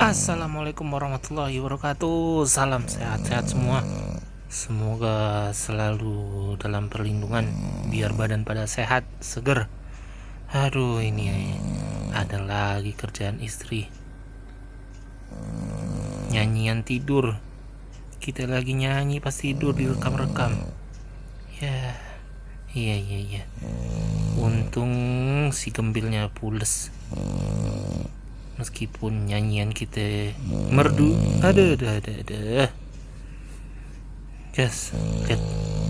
Assalamualaikum warahmatullahi wabarakatuh. Salam sehat-sehat semua. Semoga selalu dalam perlindungan, biar badan pada sehat, seger. Aduh, ini ada lagi kerjaan istri. Nyanyian tidur. Kita lagi nyanyi pas tidur direkam-rekam. Ya, iya. Untung si gembilnya pules. Meskipun nyanyian kita merdu. Ada. Just lihat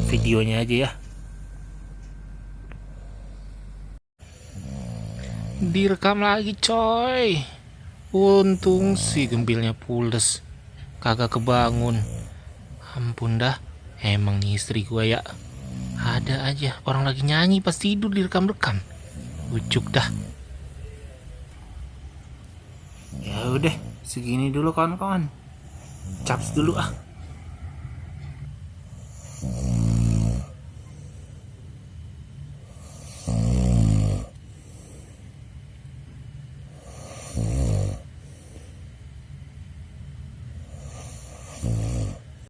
videonya aja ya. Direkam lagi coy. Untung si gembilnya pules, kagak kebangun. Ampun dah, emang nih istri gue ya. Ada aja orang lagi nyanyi pas tidur direkam-rekam. Ujuk dah. Ya udah, segini dulu kawan-kawan. Caps dulu ah.